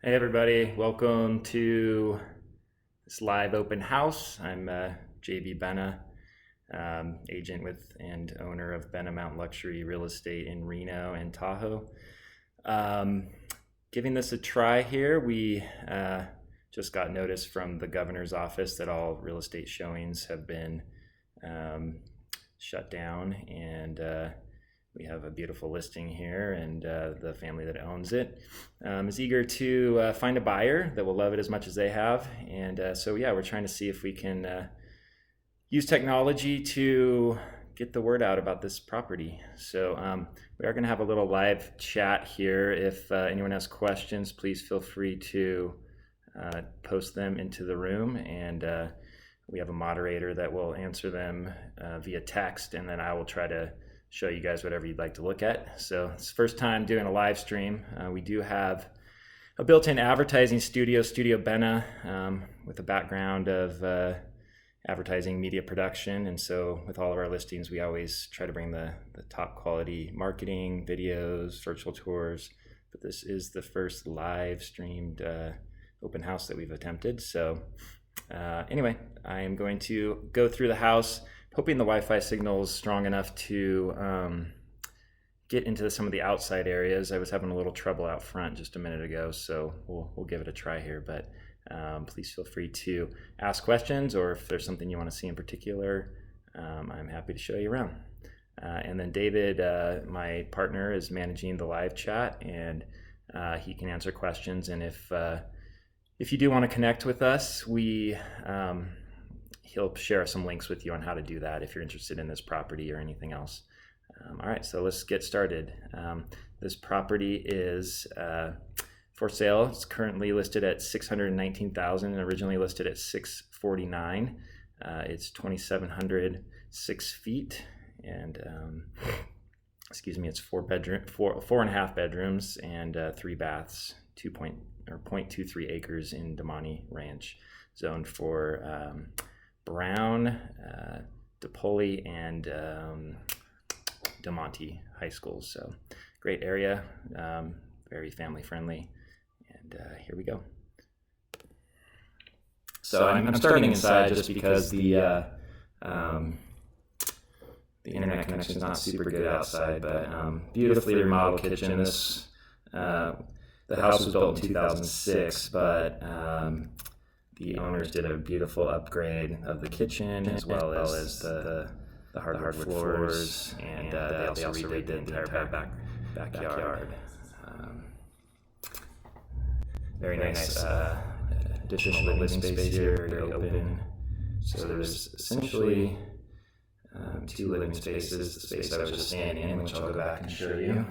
Hey everybody, welcome to this live open house. I'm JB Benna, agent with and owner of Benna Mountain Luxury Real Estate in Reno and Tahoe. Giving this a try here. We just got notice from the governor's office that all real estate showings have been shut down, and we have a beautiful listing here, and the family that owns it is eager to find a buyer that will love it as much as they have. And so we're trying to see if we can use technology to get the word out about this property. So we are going to have a little live chat here. If anyone has questions, please feel free to post them into the room, and we have a moderator that will answer them via text, and then I will try to show you guys whatever you'd like to look at. So it's the first time doing a live stream. We do have a built-in advertising studio, Studio Benna, with a background of advertising media production. And so with all of our listings, we always try to bring the top quality marketing, videos, virtual tours. But this is the first live streamed open house that we've attempted. So anyway, I am going to go through the house, hoping the Wi-Fi signal is strong enough to get into some of the outside areas. I was having a little trouble out front just a minute ago, so we'll give it a try here. But please feel free to ask questions, or if there's something you want to see in particular, I'm happy to show you around. And then David, my partner, is managing the live chat, and he can answer questions. And if you do want to connect with us, he'll share some links with you on how to do that if you're interested in this property or anything else. All right, so let's get started. This property is for sale. It's currently listed at $619,000 and originally listed at $649,000. It's 2,706 feet, and it's four and a half bedrooms and 3 baths, 0.23 acres in Damonte Ranch, zoned for Brown, DePoli, and Damonte high schools. So great area, very family friendly. And here we go. So I'm starting inside just because the internet connection is not super good outside, but beautifully remodeled kitchen. The house was built in 2006, but the owners did a beautiful upgrade of the kitchen as well as the hardwood floors, and they also redid the entire backyard. Very nice additional living space here, very open. So there's essentially 2 living spaces. The space I was just standing in, which I'll go back and show you.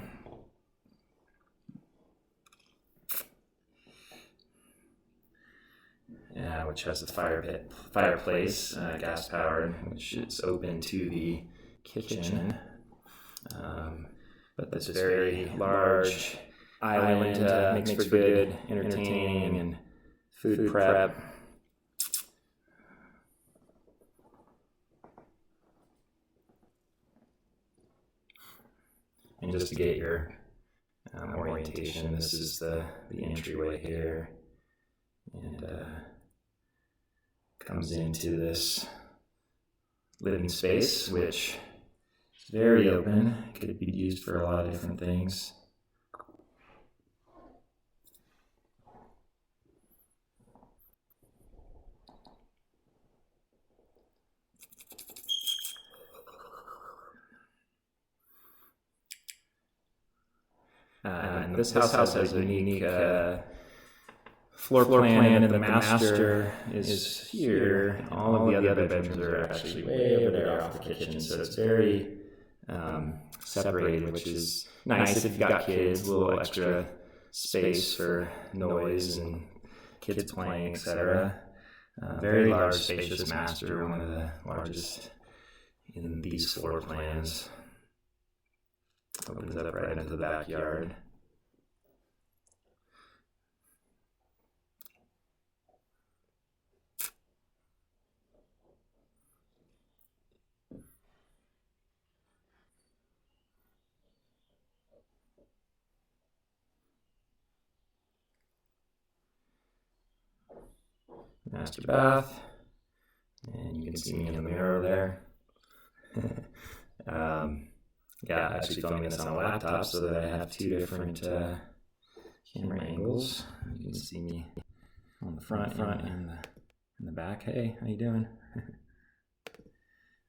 Which has a fireplace, gas powered, which is open to the kitchen. But this very large island makes for good entertaining and food prep. And just to get your orientation, this is the entryway here, and comes into this living space, which is very open, could be used for a lot of different things. And this house has a unique floor plan, and the master is here. All of the other bedrooms are actually way over there off the kitchen, so it's very separated, which is nice if you've got kids, a little extra space for noise and kids playing, etc. Very large, spacious master, one of the largest in these floor plans. Opens up right into the backyard. master bath, and you can see me in the mirror there. Yeah, actually filming this on a laptop so that I have two different camera angles. You can see me on the front and the back. Hey, how you doing?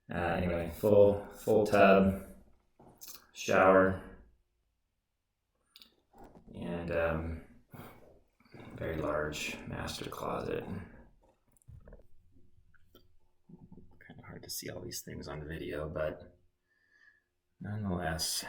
Anyway, full tub, shower, and very large master closet. Kind of hard to see all these things on video, but nonetheless.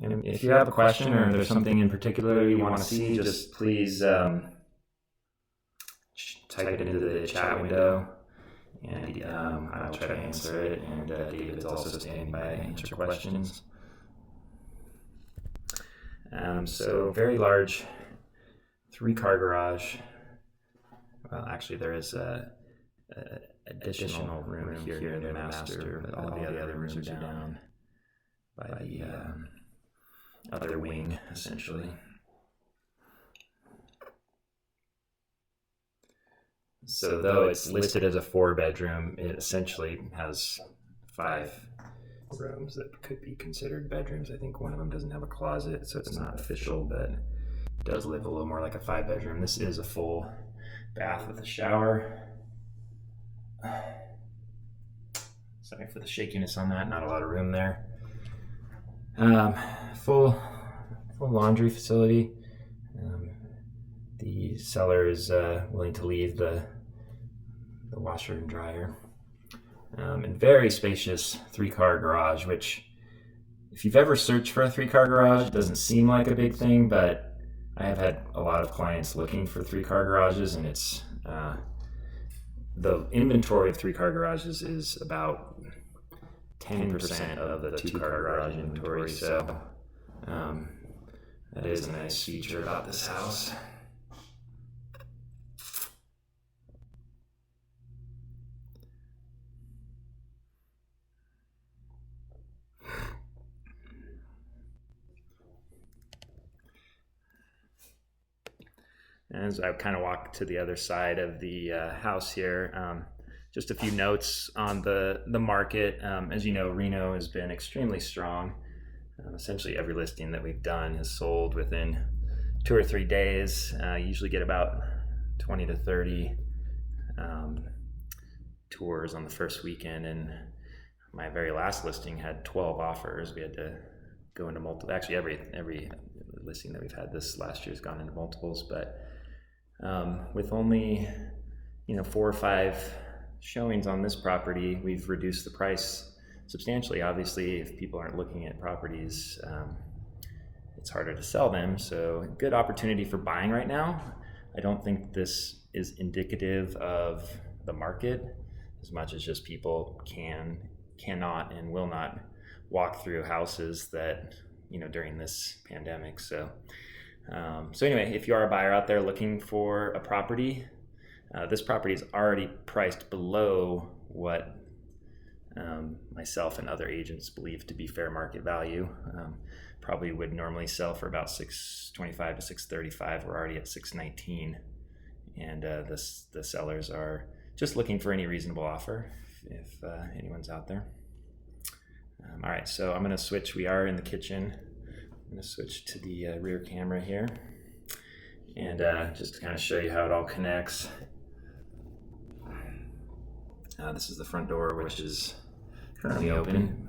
And if you have a question or there's something in particular you want to see, just please type it into the chat window, and I'll try to answer it. And David's also standing by to answer questions. So very large 3-car garage. Well, actually there is a additional room here in the master, but all the other rooms are down by the other wing, essentially. So though it's listed as a 4-bedroom, it essentially has 5 rooms that could be considered bedrooms. I think one of them doesn't have a closet, so it's not official, but it does live a little more like a 5-bedroom. This is a full bath with a shower. Sorry for the shakiness on that, not a lot of room there. Full laundry facility. The seller is willing to leave the washer and dryer. And very spacious 3-car garage, which if you've ever searched for a 3-car garage, it doesn't seem like a big thing, but I have had a lot of clients looking for 3-car garages, and it's the inventory of 3-car garages is about 10% of the 2-car garage inventory, so that is a nice feature about this house. And as I kind of walk to the other side of the house here, just a few notes on the market. As you know, Reno has been extremely strong. Essentially every listing that we've done has sold within 2 or 3 days. Usually get about 20 to 30 tours on the first weekend, and my very last listing had 12 offers. We had to go into multiple. Actually, every listing that we've had this last year has gone into multiples, but with only 4 or 5 showings on this property, we've reduced the price substantially. Obviously, if people aren't looking at properties, it's harder to sell them. So good opportunity for buying right now. I don't think this is indicative of the market as much as just people cannot and will not walk through houses that during this pandemic. So anyway, if you are a buyer out there looking for a property, this property is already priced below what myself and other agents believe to be fair market value. Probably would normally sell for about $625 to $635. We're already at $619, and the sellers are just looking for any reasonable offer if anyone's out there. All right, so I'm going to switch. We are in the kitchen. I'm going to switch to the rear camera here, and just to kind of show you how it all connects. This is the front door, which is currently open.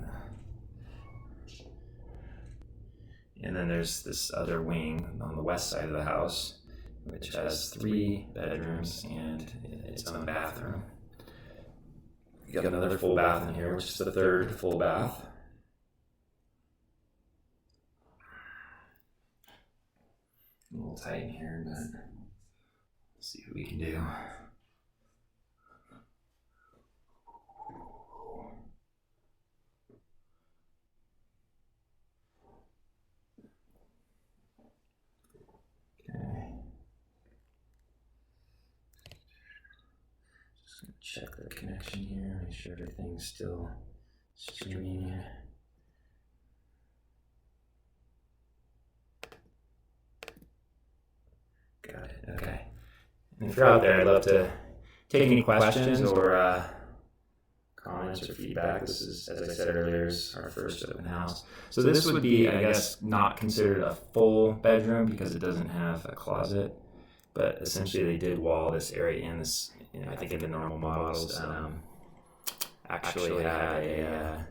And then there's this other wing on the west side of the house, which has 3 bedrooms and its own bathroom. You got another full bath in here, which is the 3rd full bath. A little tight in here, but let's see what we can do. Check the connection here, make sure everything's still Stream. Got it. Okay. And if you're out there, I'd love to take any questions or comments or feedback. This is, as I said earlier, is our first open house. So this would be, I guess, not considered a full bedroom because it doesn't have a closet. But essentially, they did wall this area in. This, I think, in the normal models, actually had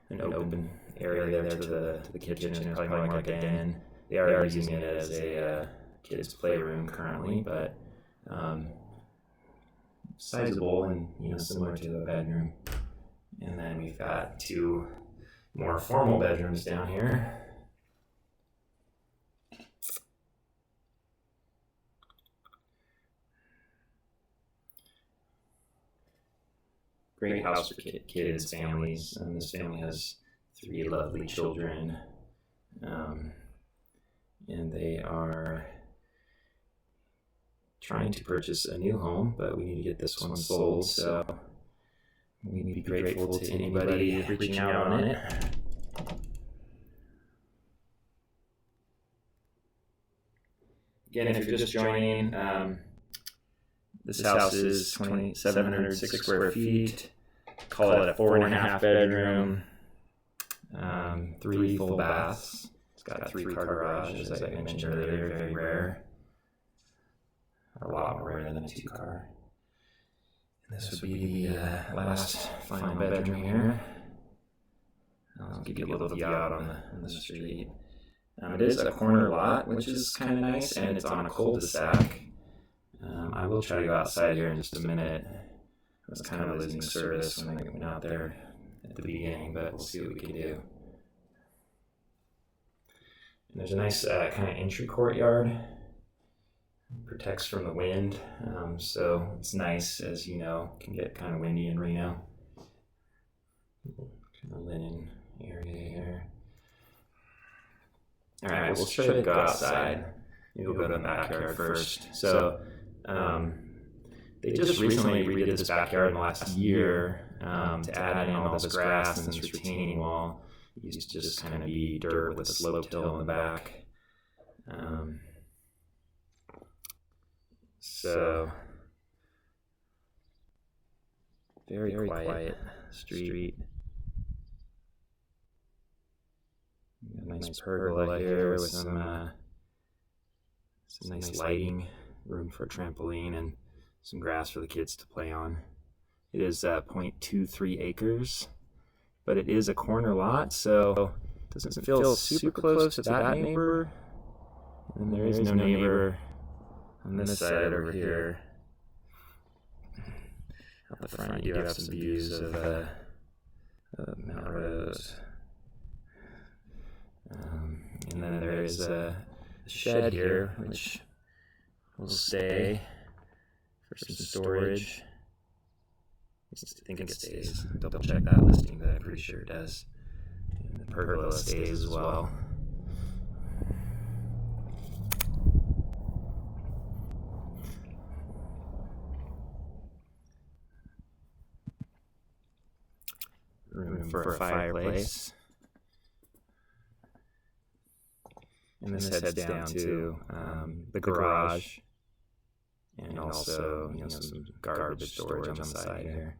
an open area there to the kitchen, and probably more like a den. They are using it as a kids' playroom currently, but sizable and similar to the bedroom. And then we've got two more formal bedrooms down here. Great house for kids, families. This family has 3 lovely children, and they are trying to purchase a new home, but we need to get this one sold, so we'd be grateful to anybody reaching out on it. Again, if you're just joining, this house is 2,706 square feet. Call it a 4.5 bedroom, 3 full baths. It's got a 3-car garage, as I mentioned earlier, very rare. A lot more rare than a 2-car. And this would be the last final bedroom here. I'll give you a little view out on the street. It is a corner lot, which is kind of nice, and it's on a cul-de-sac. I will try to go outside here in just a minute. I was kind of losing service when I went out there at the beginning, but we'll see what we can do. And there's a nice kind of entry courtyard. Protects from the wind, so it's nice, as you know, it can get kind of windy in Reno. Kind of linen area here. All right, we'll try to go outside. Maybe we'll go to the backyard first. So they just recently redid this backyard in the last year to add in all this grass and this retaining wall. It used to just kind of be dirt with a sloped hill in the back. So, very quiet street. Got a nice pergola here with some nice lighting, room for a trampoline, and some grass for the kids to play on. It is 0.23 acres, but it is a corner lot, so it doesn't feel super close to that neighbor. And there is no neighbor on this side over here. Out the front, you do have some views of Mount Rose. And then there is a shed here, which will stay for some storage. I think it stays. Double check that listing, but I'm pretty sure it does. And the pergola stays as well. Room for a fireplace. And this heads down to the garage, and also some garbage storage on the side here.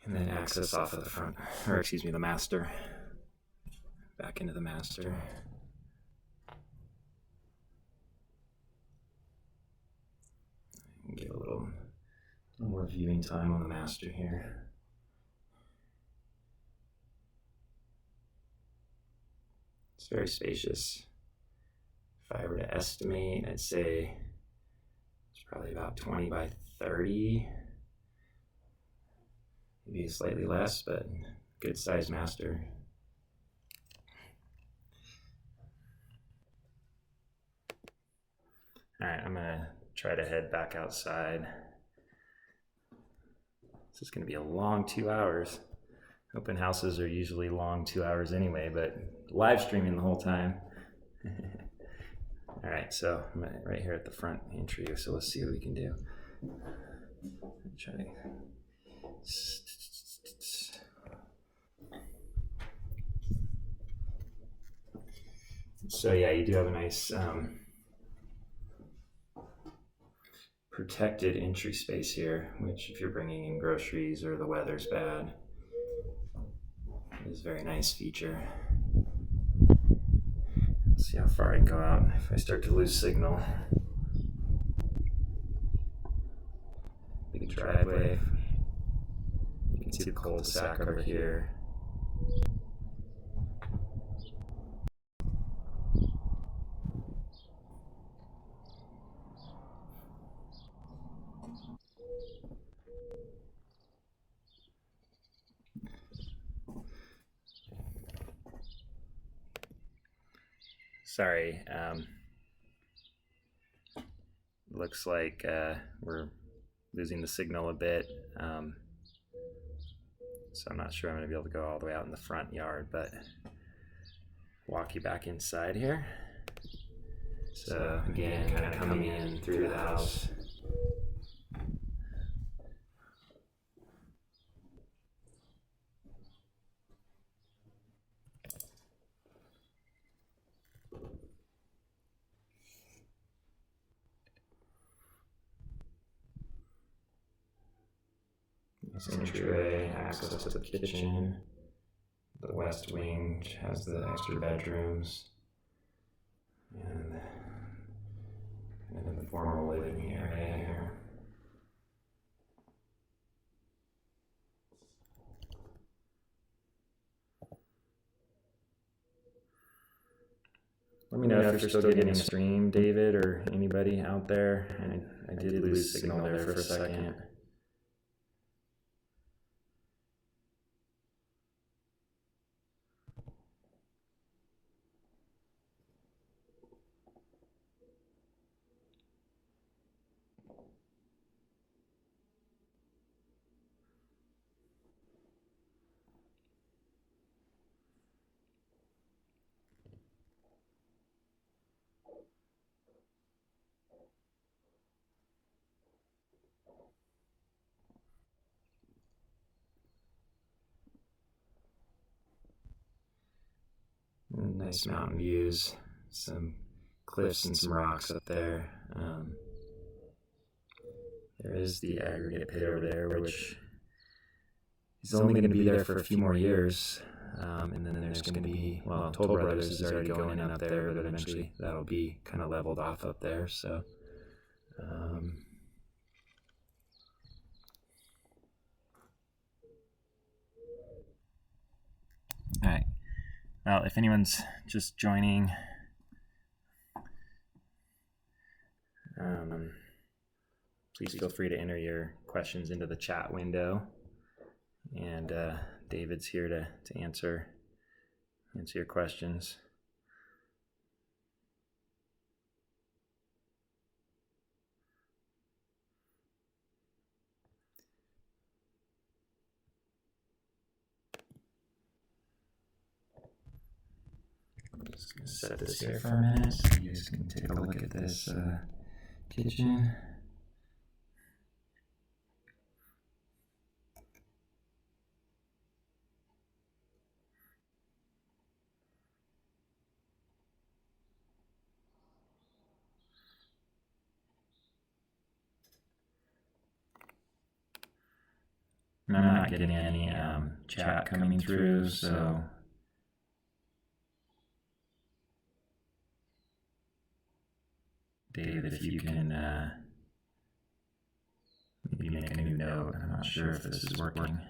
And then access off of the front, or excuse me, the master. Back into the master. Get a little more viewing time on the master here. It's very spacious. If I were to estimate, I'd say it's probably about 20 by 30. Maybe slightly less, but good sized master. All right, I'm gonna try to head back outside. This is gonna be a long 2 hours. Open houses are usually long 2 hours anyway, but live streaming the whole time. All right, so I'm right here at the front entry, so let's see what we can do. Try to So yeah, you do have a nice protected entry space here, which if you're bringing in groceries or the weather's bad, is a very nice feature. Let's see how far I can go out if I start to lose signal. Big driveway. You can see the cul-de-sac over here. Sorry, looks like we're losing the signal a bit, so I'm not sure I'm going to be able to go all the way out in the front yard, but walk you back inside here. So again, kind of coming in through the house. This entryway, access to the kitchen, the west wing, which has the extra bedrooms, and then the formal living area here. Let me know if you're still getting a stream, David, or anybody out there. I did lose signal there for a second. Nice mountain views, some cliffs and some rocks up there. There is the aggregate pit over there, which is only going to be there for a few more years. And then there's going to be, well, Toll Brothers is already going in up there, but eventually that'll be kind of leveled off up there. So, all right. Well, if anyone's just joining, please feel free to enter your questions into the chat window, and David's here to answer your questions. I'm just going to set this here for a minute so you guys can take a look at this kitchen. And I'm not getting any chat coming through, so Dave, if you can maybe make a new note. I'm not sure if this is working.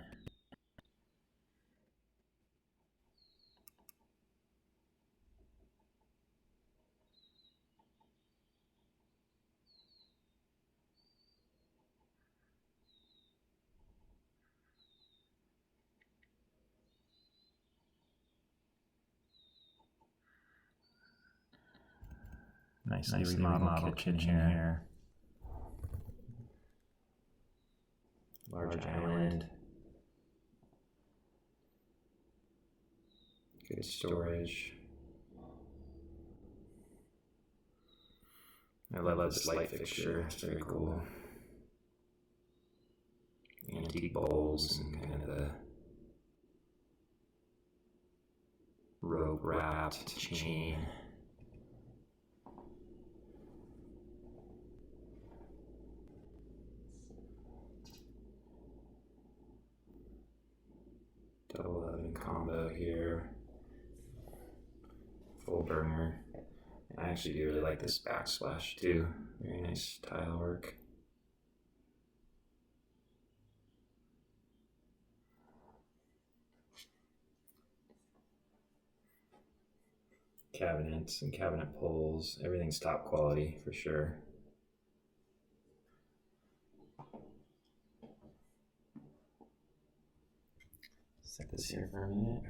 Nicely remodeled kitchen here. Large island. Good storage. I love this light fixture. It's very cool. Antique bowls and kind of the rope wrapped chain. combo here. Full burner. I actually do really like this backsplash too. Very nice tile work. Cabinets and cabinet pulls, everything's top quality for sure. Set this here for a minute.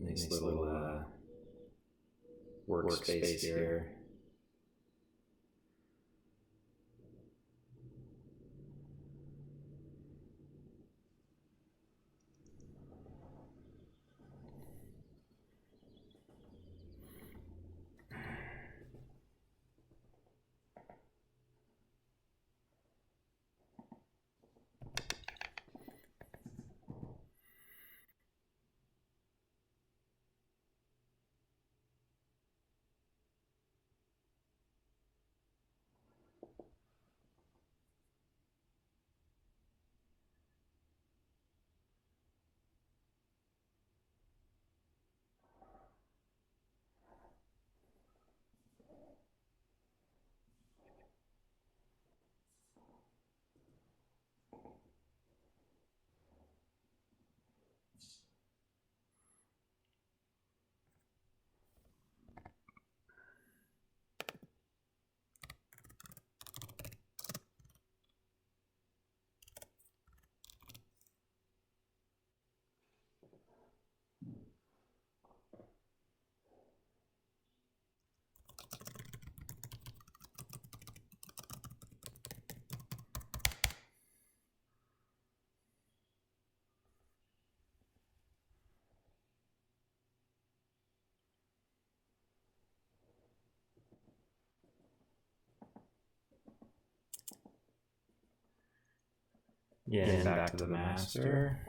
Nice little workspace here. Yeah, and back to the master.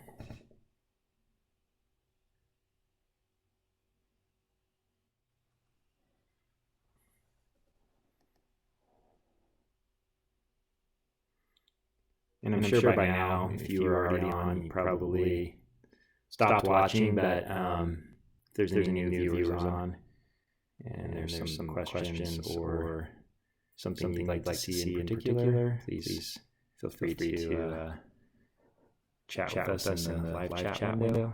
And I'm sure by now, if you were already on, you probably stopped watching, but if there's any new viewers on, and there's some questions or something you'd like to see in particular, please feel free to chat with us in the live chat window.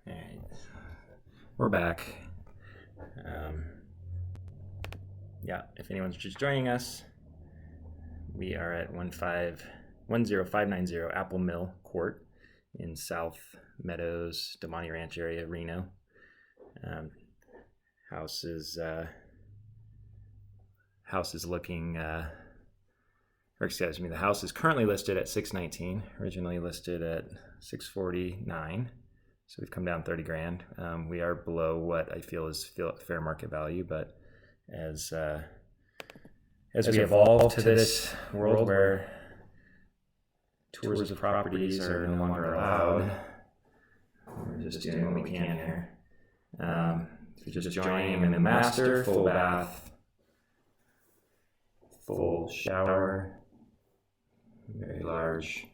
All right, we're back. Yeah, if anyone's just joining us, we are at 10590 Apple Mill Court in South Meadows, Damonte Ranch area, Reno. House is looking the house is currently listed at $619, originally listed at $649. So we've come down 30 grand. We are below what I feel is fair market value, but as we evolve to this world where tours of properties are no longer allowed, we're just doing what we can here. If you're just joining in the master, full bath, full shower, very large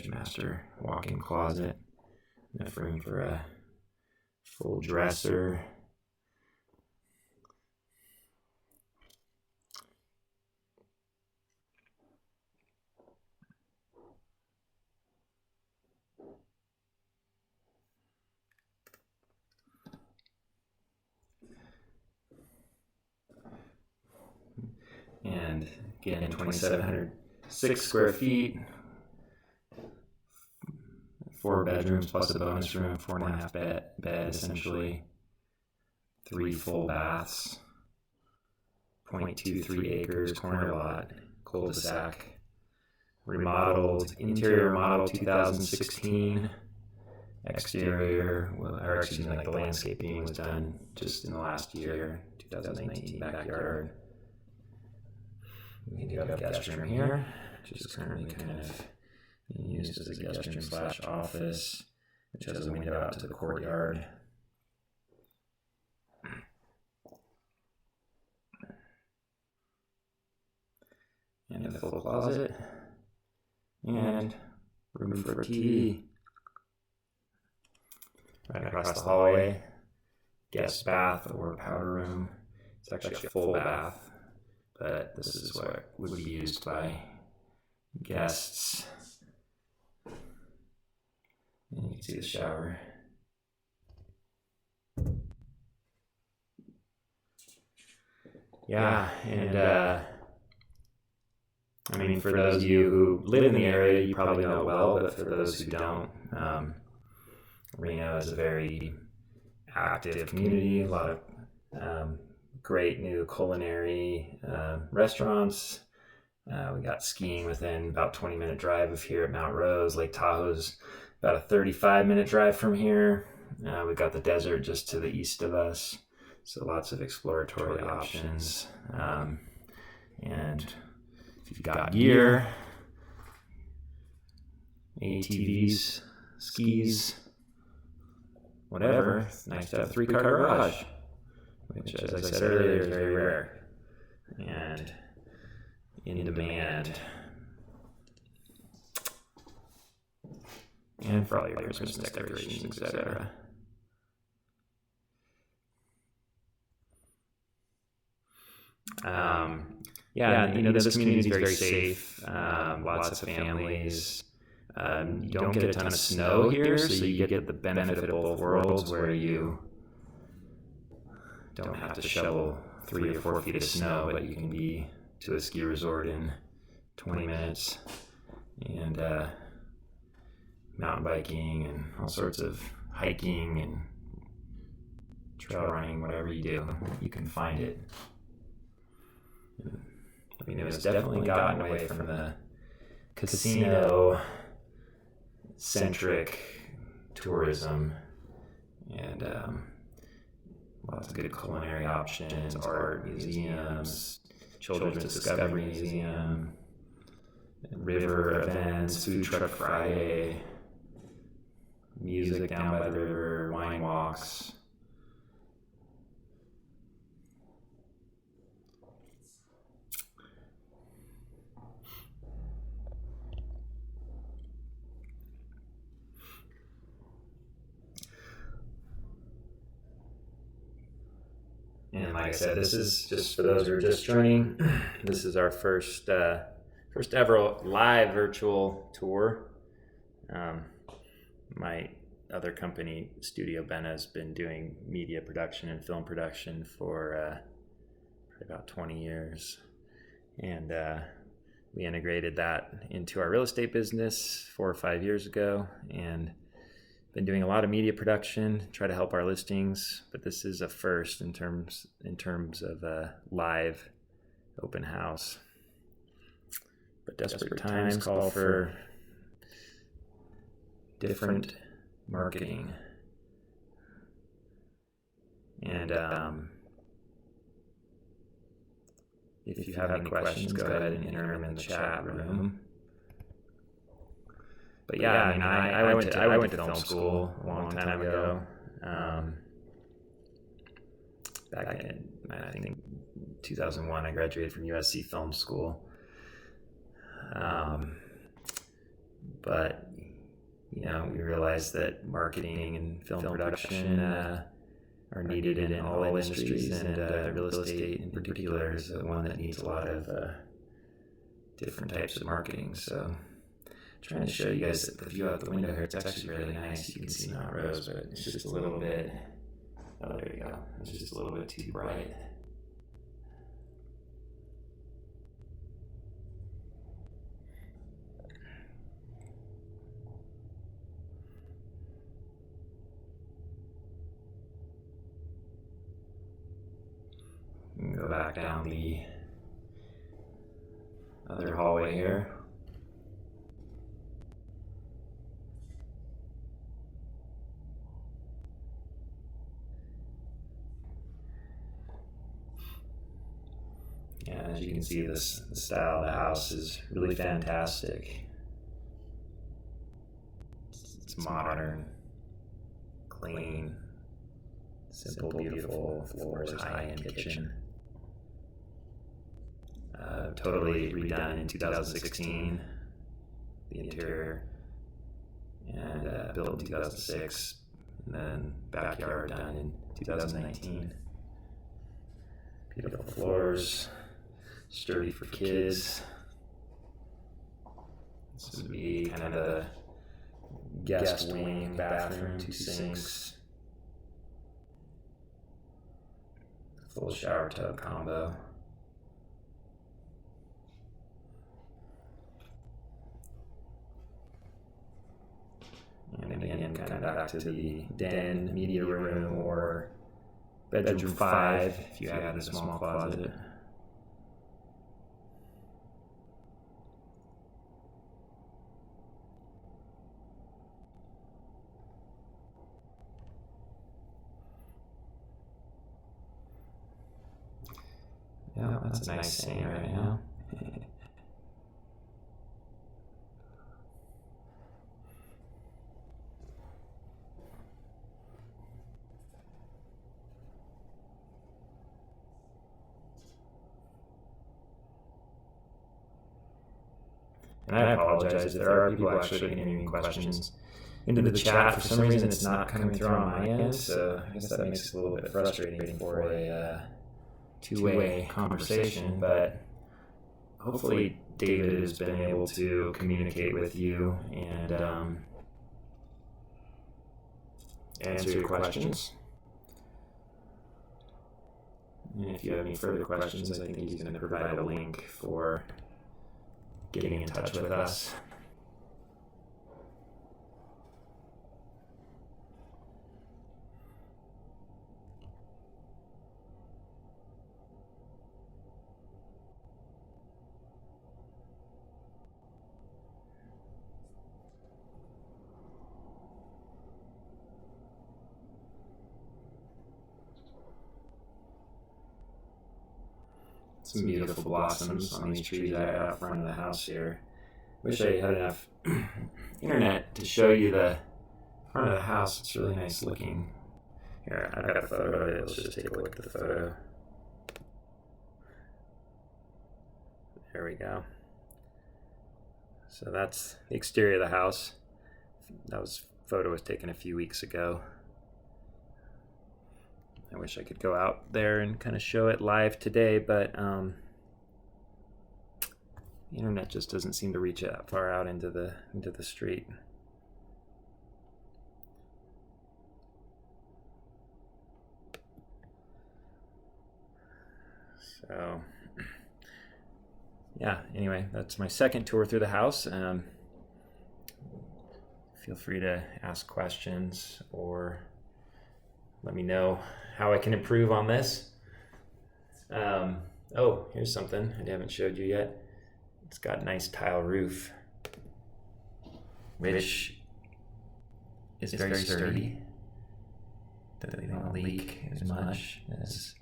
master walk-in closet, enough room for a full dresser. And again, 2,706 square feet, 4 bedrooms plus a bonus room, 4.5 bed essentially, 3 full baths, 0.23 acres, corner lot, cul-de-sac, remodeled, interior remodel 2016, exterior, the landscaping was done just in the last year, 2019, backyard. We do have a guest room here, which is currently kind of being used as a guest room / office, which has a window out to the courtyard. And a full closet. And room for a TV. Right across the hallway, guest bath or powder room. It's actually a full bath, but this is what would be used by guests. And you can see the shower. Yeah, and for those of you who live in the area, you probably know it well, but for those who don't, Reno is a very active community, a lot of great new culinary restaurants. We got skiing within about 20-minute drive of here at Mount Rose. Lake Tahoe's about a 35-minute drive from here. We've got the desert just to the east of us, so lots of exploratory options. And if you've got gear, ATVs, skis, whatever, it's nice to have a 3-car garage, which, as I said earlier, is very rare and in demand. And for all your Christmas decorations, etc. This community is very safe. Lots of families. You don't get a ton of snow here, so you get the benefit of both worlds, where you don't have to shovel 3 or 4 feet of snow, but you can be to a ski resort in 20 minutes, and mountain biking and all sorts of hiking and trail running, whatever you do, you can find it. It's definitely gotten away from the casino-centric tourism, and lots of good culinary options, art museums, Children's Discovery Museum, river events, Food Truck Friday, music down by the river, wine walks. And like I said, this is just for those who are just joining. This is our first ever live virtual tour. My other company, Studio Benna, has been doing media production and film production for about 20 years. And we integrated that into our real estate business 4 or 5 years ago, and been doing a lot of media production, try to help our listings, but this is a first in terms of a live open house. But desperate times call for different marketing. And if you have any questions, go ahead and enter them in the chat room. But yeah, I mean, I went to film school a long time ago. Back in, I think, 2001, I graduated from USC Film School. But, you know, we realized that marketing and film production are needed in all industries, and real estate in particular is the one that needs a lot of different types of marketing. So trying to show you guys the view out the window here. It's actually really nice. You can see Mount Rose, but it's just a little bit, oh, there you go. It's just a little bit too bright. Go back down the other hallway here. Yeah, as you can see, the style of the house is really fantastic. It's modern, clean, simple, beautiful floors, high-end kitchen. Totally redone in 2016, the interior, and built in 2006, and then backyard done in 2019. Beautiful floors, sturdy for kids. This would be kind of the guest wing, bathroom, 2 sinks, full shower tub combo. And again, kind of back to the den, media room, or bedroom 5 if you add a small closet. Yeah, that's a nice scene right now. And I apologize if there are people actually entering questions into the chat. For some reason, it's not coming through on my end, so I guess that makes it a little bit frustrating for a two-way conversation. But hopefully, David has been able to communicate with you and answer your questions. And if you have any further questions, I think he's going to provide a link for getting in touch with us. Some beautiful blossoms on these trees out front of the house here. Wish I had enough internet to show you the front of the house. It's really nice looking. Here, I've got a photo of it. Let's just take a look at the photo. There we go. So that's the exterior of the house. Photo was taken a few weeks ago. I wish I could go out there and kind of show it live today, but the internet just doesn't seem to reach that far out into the street. So yeah, anyway, that's my second tour through the house. feel free to ask questions or let me know how I can improve on this. Oh, here's something I haven't showed you yet. It's got a nice tile roof, which is very sturdy. They don't leak as much as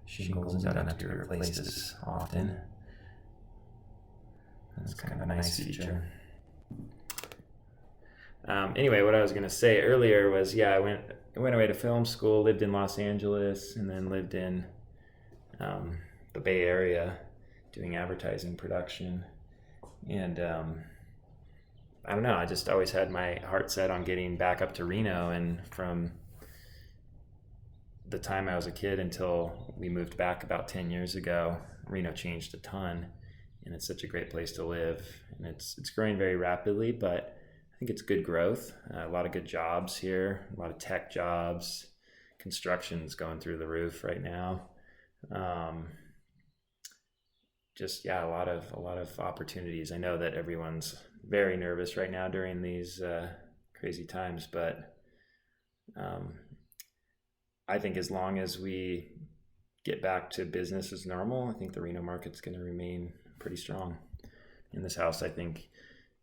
shingles and don't have to be replaced as often. That's kind of a nice feature. Anyway, what I was going to say earlier was, I went away to film school, lived in Los Angeles, and then lived in the Bay Area doing advertising production. And I don't know, I just always had my heart set on getting back up to Reno. And from the time I was a kid until we moved back about 10 years ago, Reno changed a ton. And it's such a great place to live. And it's growing very rapidly, but I think it's good growth. A lot of good jobs here, a lot of tech jobs. Construction's going through the roof right now. A lot of opportunities. I know that everyone's very nervous right now during these crazy times, but I think as long as we get back to business as normal, I think the Reno market's going to remain pretty strong. And this house, I think,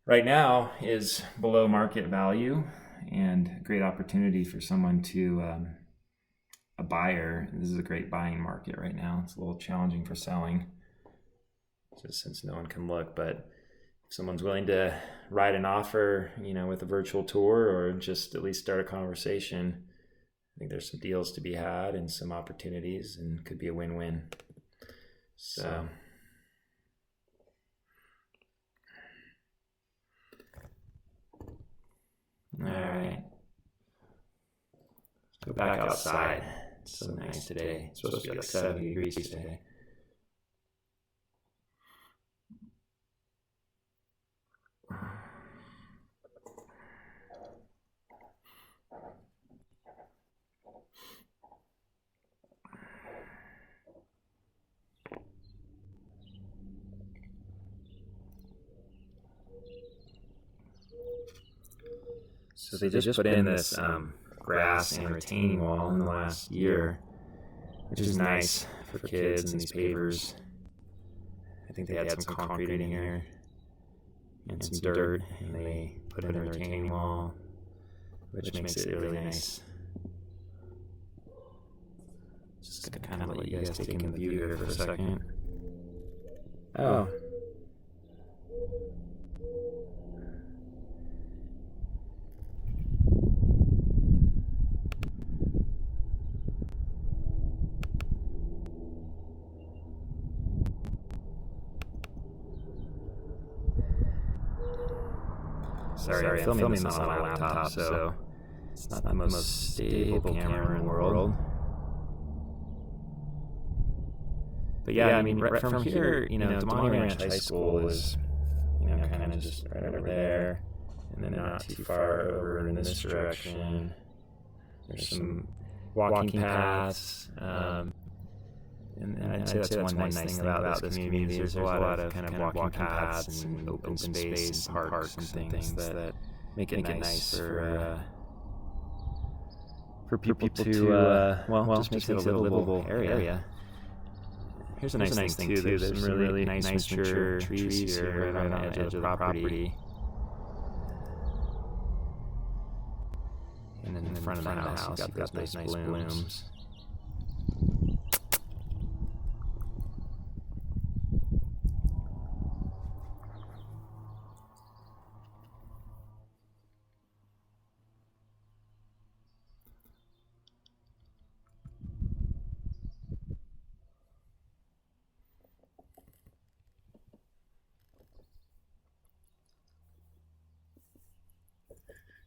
right now is below market value, and a great opportunity for someone to a buyer. This is a great buying market right now. It's a little challenging for selling, just since no one can look. But if someone's willing to write an offer, with a virtual tour or just at least start a conversation, I think there's some deals to be had and some opportunities, and could be a win-win. So. All right, let's go back outside. It's so nice today. It's supposed to be like 70 degrees today. So they just put in this grass and retaining wall in the last year, which is nice for kids and these pavers. I think they had some concrete in here and some dirt, and they put in a retaining wall, which makes it really nice. Just gonna kind of let you guys take in the view here for a second. Oh. Sorry, I'm filming this on a laptop, so it's not the most stable camera in the world. But yeah, I mean, right from here, Damonte Ranch High School is, kind of just right over there, and then not too far over in this direction. There's some walking paths, and I'd say that's one nice thing about this community. There's a lot of kind of walking paths and open space and parks and things that make it nice for people to just makes it a livable area. Here's a nice thing too. There's some really nice mature trees here right on the edge of the property. And then in the front of the house, you've got those nice blooms.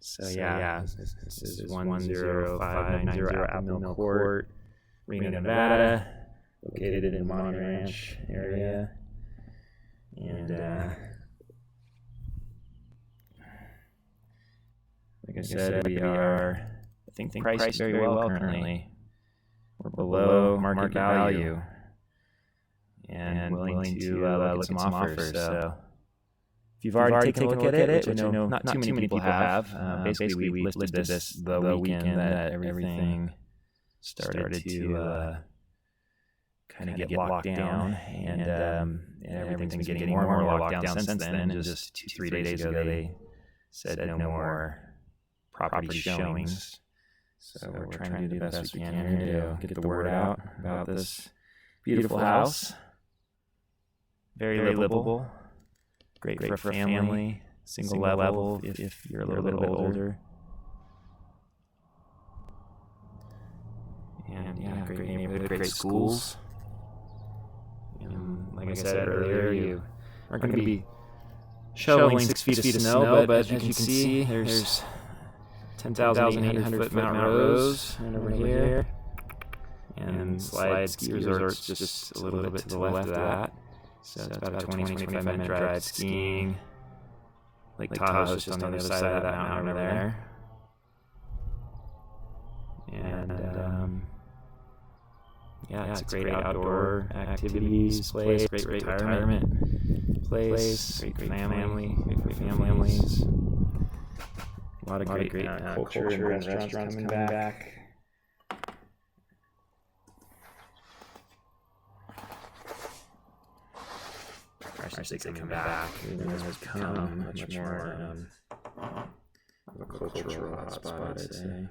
So this is 10590 Apple Mill Court, Reno, Nevada, located in the Damonte Ranch area. And like I said, we are, I think priced very well currently. We're below market value and willing to look at some offers. So If you've already taken a look at it, which I know not too many people have, basically we listed this the weekend that everything started to kind of get locked down, and everything's been getting more and more locked down since then. And just 2-3 days ago, they said no more property showings. So we're trying to do the best we can here to get the word out about this beautiful house. Very livable, great for a family, single level if you're a little bit older. And yeah, great neighborhood, great schools. And like I said earlier, you aren't going to be shoveling 6 feet of snow, but as you can see, there's 10,800 foot Mount Rose right over here. And Slide Ski Resort's just a little bit to the left of that. So it's about a 20-25 minute drive skiing. Lake Tahoe's just on the other side of that mountain over there. And yeah, it's a great outdoor activities place, great retirement place, great family, great for families. A lot of great culture and restaurants coming back. I should say coming back. It has become much more of a cultural hotspot, I'd say.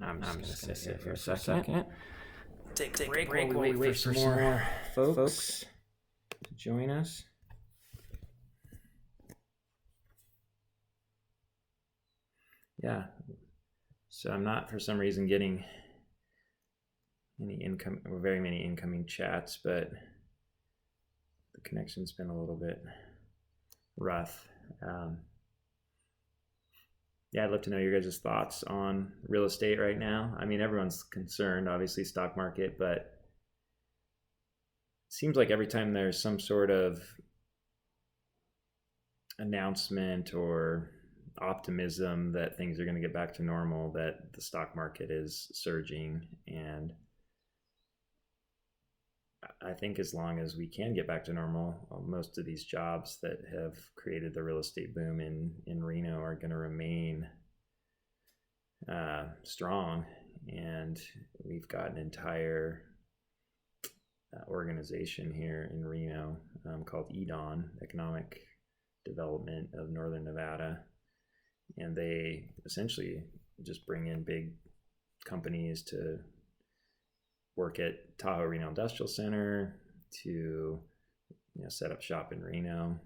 I'm just going to sit for a second. Take a break while we wait for some more folks to join us. Yeah, so I'm not for some reason getting very many incoming chats, but the connection's been a little bit rough. Yeah, I'd love to know your guys' thoughts on real estate right now. I mean, everyone's concerned, obviously, stock market, but it seems like every time there's some sort of announcement or optimism that things are going to get back to normal, that the stock market is surging. And I think as long as we can get back to normal, most of these jobs that have created the real estate boom in Reno are going to remain strong. And we've got an entire organization here in Reno called EDON, Economic Development of Northern Nevada. And they essentially just bring in big companies to work at Tahoe Reno Industrial Center, to set up shop in Reno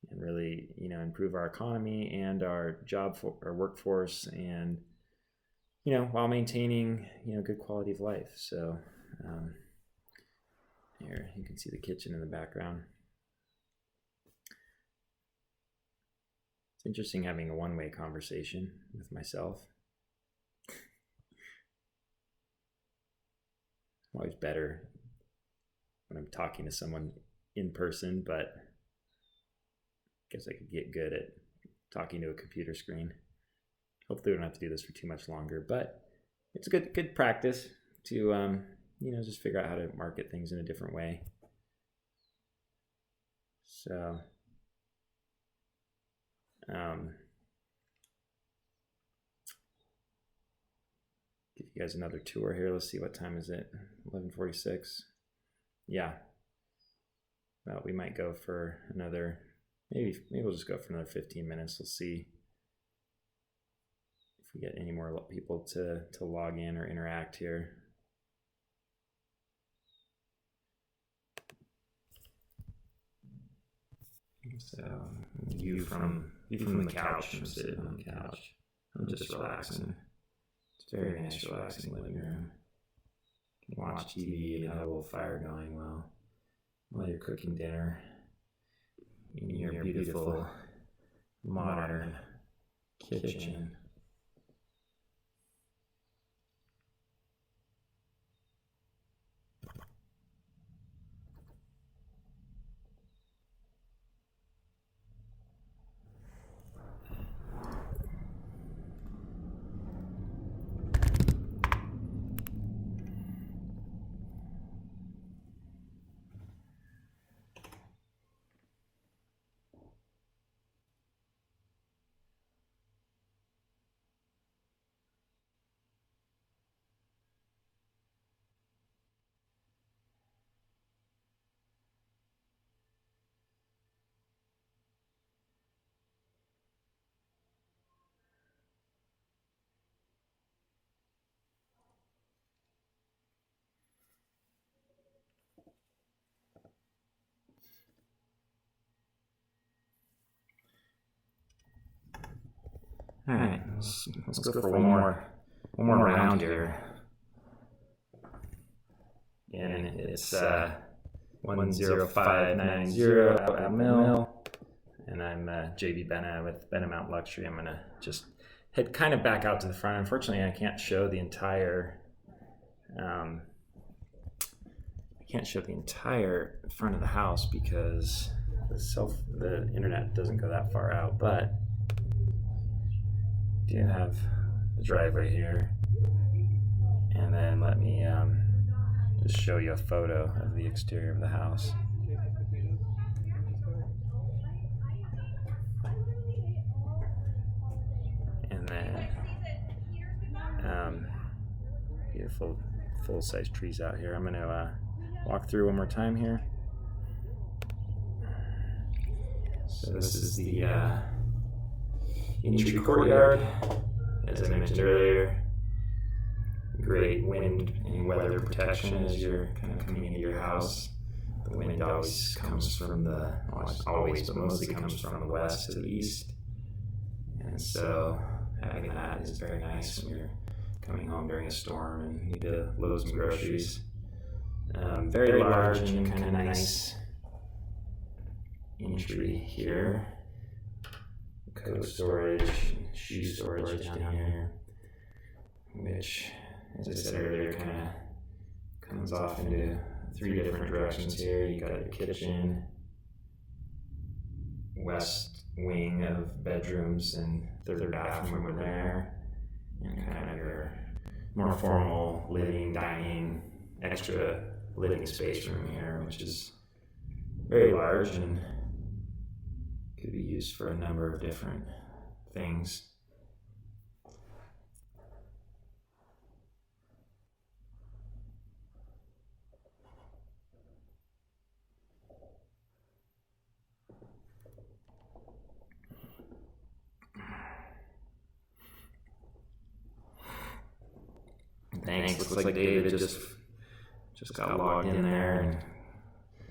and really improve our economy and our our workforce, and while maintaining good quality of life. So here you can see the kitchen in the background. It's interesting having a one-way conversation with myself. Always better when I'm talking to someone in person, but I guess I could get good at talking to a computer screen. Hopefully we don't have to do this for too much longer, but it's a good practice to just figure out how to market things in a different way. So give you guys another tour here. Let's see, what time is it? 11:46. Yeah. Well, we might go for another, maybe we'll just go for another 15 minutes. We'll see if we get any more people to log in or interact here. So view from the couch. I'm sitting on the couch. I'm just relaxing. It's a very nice, relaxing living room. You can watch TV and have a little fire going while you're cooking dinner in your beautiful modern kitchen. All right, let's go for one more round here. And it's 10590 out Mill. And I'm JB Benna with Benna Mount Luxury. I'm gonna just head kind of back out to the front. Unfortunately, I can't show the entire front of the house because the internet doesn't go that far out. But I do have the driveway here, and then let me just show you a photo of the exterior of the house. And then beautiful full-size trees out here. I'm going to walk through one more time here. So this is the entry courtyard, as I mentioned earlier. Great wind and weather protection as you're kind of coming into your house. The wind always comes from but mostly comes from the west to the east. And so having that is very nice when you're coming home during a storm and need to load some groceries. Very large and kind of nice entry here. Coat storage, shoe storage down here, which, as I said earlier, kind of comes off into 3 different directions here. You got your kitchen, west wing of bedrooms and third bathroom over there, and kind of your more formal living, dining, extra living space room here, which is very large and could be used for a number of different things. Thanks. Looks like David just got logged in there and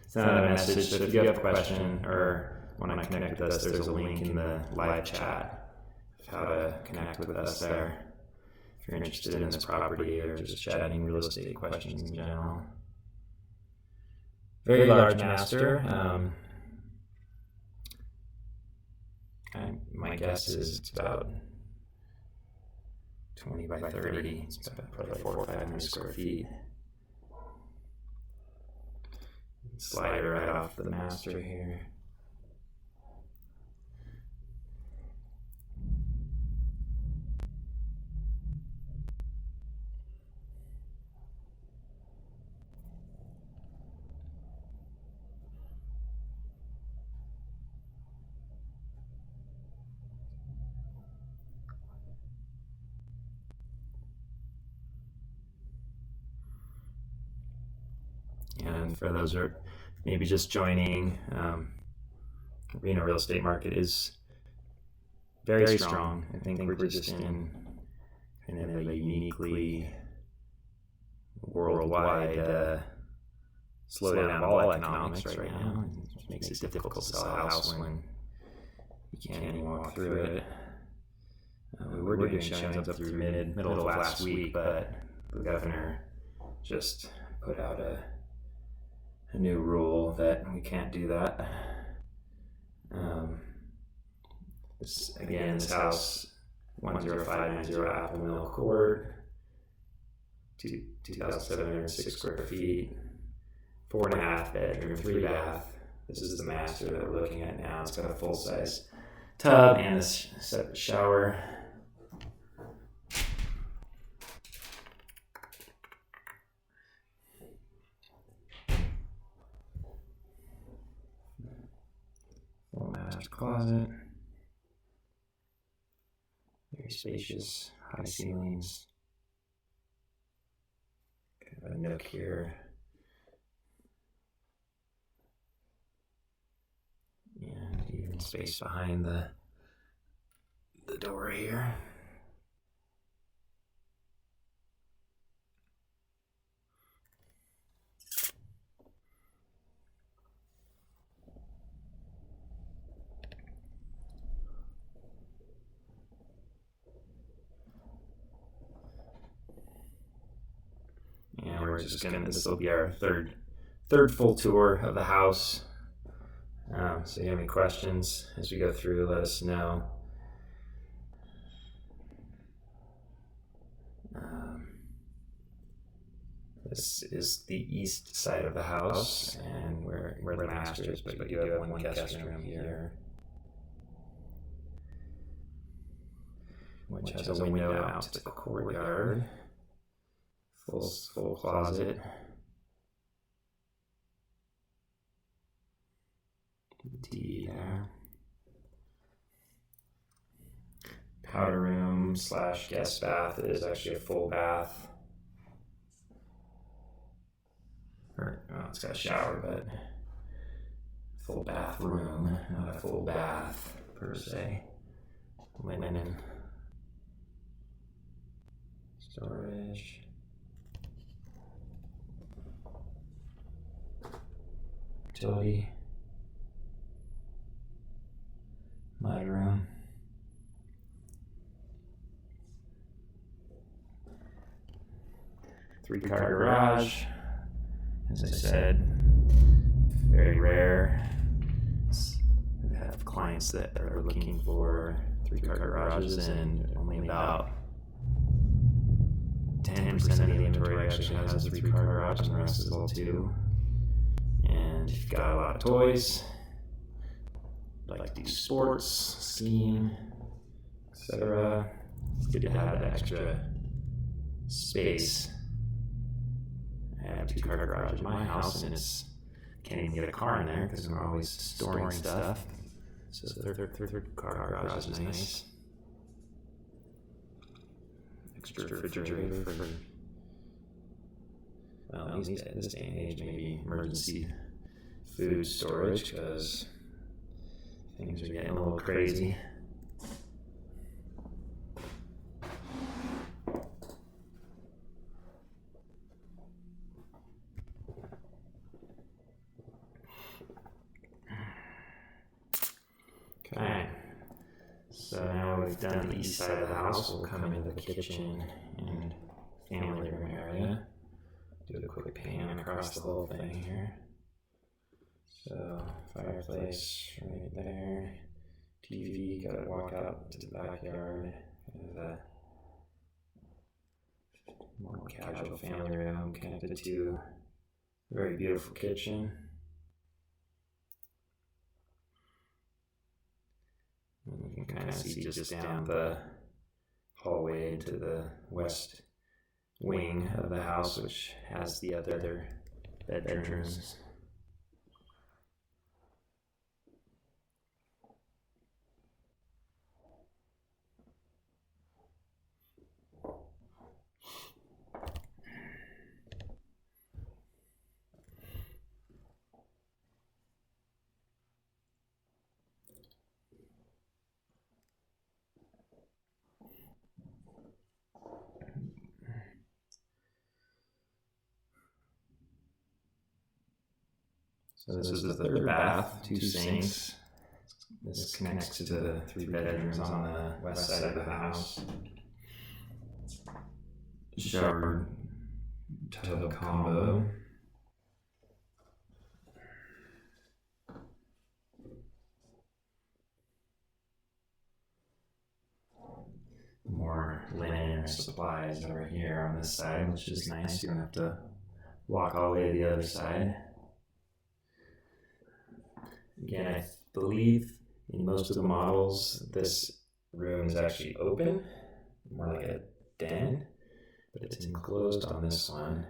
sent out a message. So if you have a question or want to connect with us, there's a link in the live chat of how to connect with us there. If you're interested in this property or just chatting real estate questions in general. Very large master. My guess is it's about 20 by 30. It's probably 400 or 500 square feet. Slide right off the master here. And for those who are maybe just joining, Reno real estate market is very strong. I think we're just in kind of a uniquely worldwide slowdown of all economics right now. It makes it difficult to sell a house when you can't even walk through it. We were doing showings up through middle of last week, but the governor just put out a new rule that we can't do that. This house, 10590 Apple Mill Court, 2,706 square feet, 4.5 bedroom, 3 bath. This is the master that we're looking at now. It's got a full-size tub and a separate shower. Full master closet. Very spacious, high ceilings. Kind of a nook here. And even space behind the door here. we're just gonna, this will be our third full tour of the house. So if you have any questions as we go through, let us know. This is the east side of the house, and where the master is, but you do have one guest room here, which has a window out to the courtyard, full closet. TV there. Powder room / guest bath. It is actually a full bath. It's got a shower, but full bathroom, not a full bath per se. Linen. Storage. Utility. Mudroom. Three-car garage. As I said, very rare. We have clients that are looking for three-car garages, and only about 10% of the inventory actually has a three-car garage, and the rest is all two. And if you've got a lot of toys, like to do sports, skiing, etc., it's good to have that extra space. I have a two-car garage in my house, and can't even get a car in there because we're always storing stuff. So the third car garage is nice. Extra refrigerator for, well, in this day and age, maybe emergency food storage, because things are getting a little crazy. Okay, so now we've done the east side of the house. We'll come into the kitchen and family room area. Do a quick pan across the whole thing here. So, fireplace right there. TV, gotta walk out to the backyard. Kind of a more casual family room connected to a very beautiful kitchen. And you can kind of see just down the hallway into the west wing of the house, which has the other bedrooms. So this is the third bath, two sinks. This connects to the three bedrooms on the west side of the house. Shower tub combo. More linen or supplies over here on this side, which is nice. You don't have to walk all the way to the other side. Again, I believe in most of the models, this room is actually open, more like a den, but it's enclosed on this one.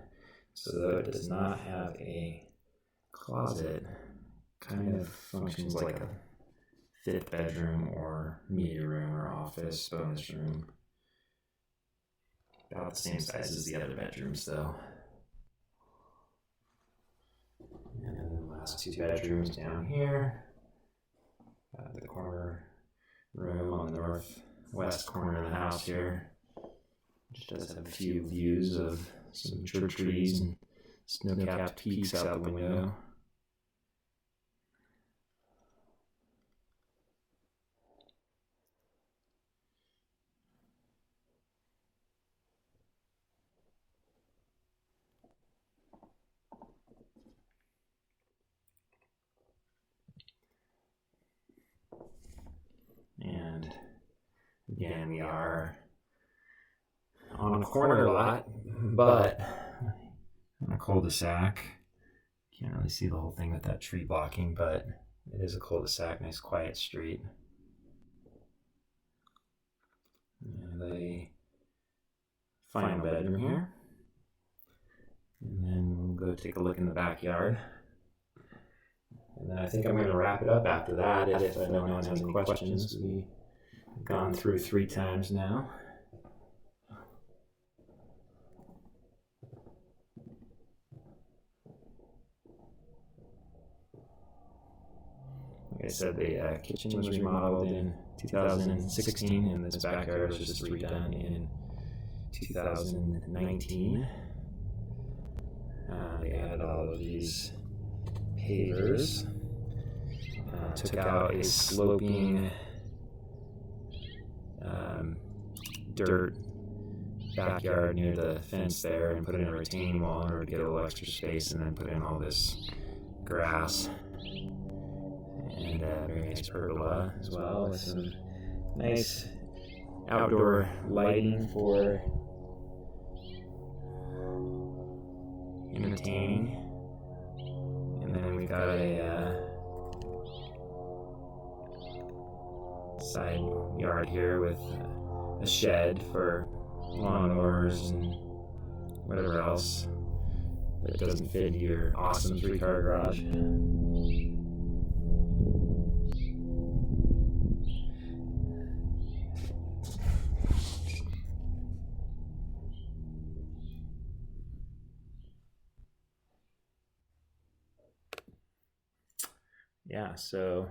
So though it does not have a closet, kind of functions like a fifth bedroom or media room or office, bonus room. About the same size as the other bedrooms though. And then the last two bedrooms down here. The corner room on the northwest corner of the house here, which does have a few views of some mature trees and snow-capped peaks out the window. And again, we are on a corner lot, but on a cul-de-sac. Can't really see the whole thing with that tree blocking, but it is a cul-de-sac, nice quiet street. And a final bedroom here. And then we'll go take a look in the backyard. And then I think I'm going to wrap it up after that if no one has any questions. We've gone through 3 times now. Like I said, the kitchen was remodeled in 2016, and this backyard was just redone in 2019. They added all of these pavers, took out a sloping dirt backyard near the fence there and put in a retaining wall in order to get a little extra space, and then put in all this grass and very nice pergola as well, with some nice outdoor lighting for entertaining. And then we've got a side yard here with a shed for lawnmowers and whatever else that doesn't fit into your awesome 3-car garage. Yeah, so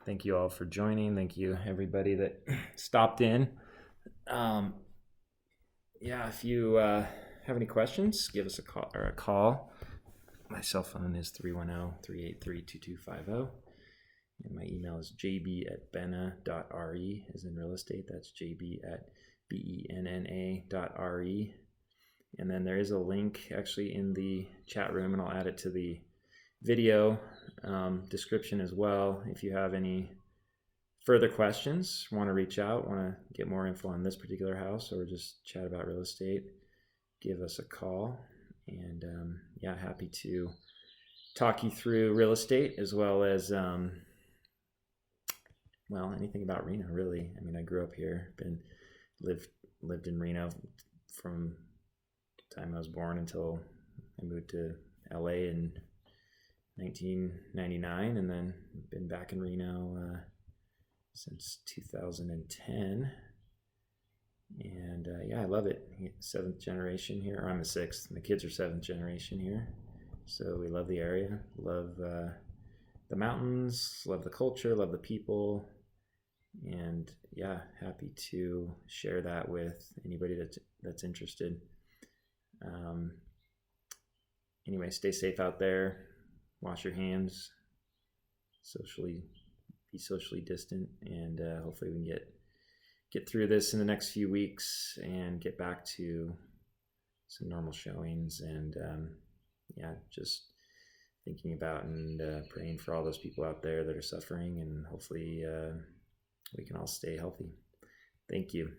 thank you all for joining. Thank you everybody that stopped in. Yeah, if you have any questions, give us a call. My cell phone is 310-383-2250. And my email is jb@benna.re, as in real estate. That's jb@benna.re. And then there is a link actually in the chat room, and I'll add it to the video description as well. If you have any further questions, want to reach out, want to get more info on this particular house, or just chat about real estate, give us a call. And yeah, happy to talk you through real estate, as well as well, anything about Reno, really. I mean, I grew up here, lived in Reno from the time I was born until I moved to LA in 1999, and then been back in Reno since 2010. And yeah, I love it. 7th generation here, or I'm the 6th. My kids are 7th generation here, so we love the area, love the mountains, love the culture, love the people, and yeah, happy to share that with anybody that's interested. Anyway, stay safe out there. Wash your hands. Be socially distant, and hopefully we can get through this in the next few weeks and get back to some normal showings. And yeah, just thinking about and praying for all those people out there that are suffering, and hopefully we can all stay healthy. Thank you.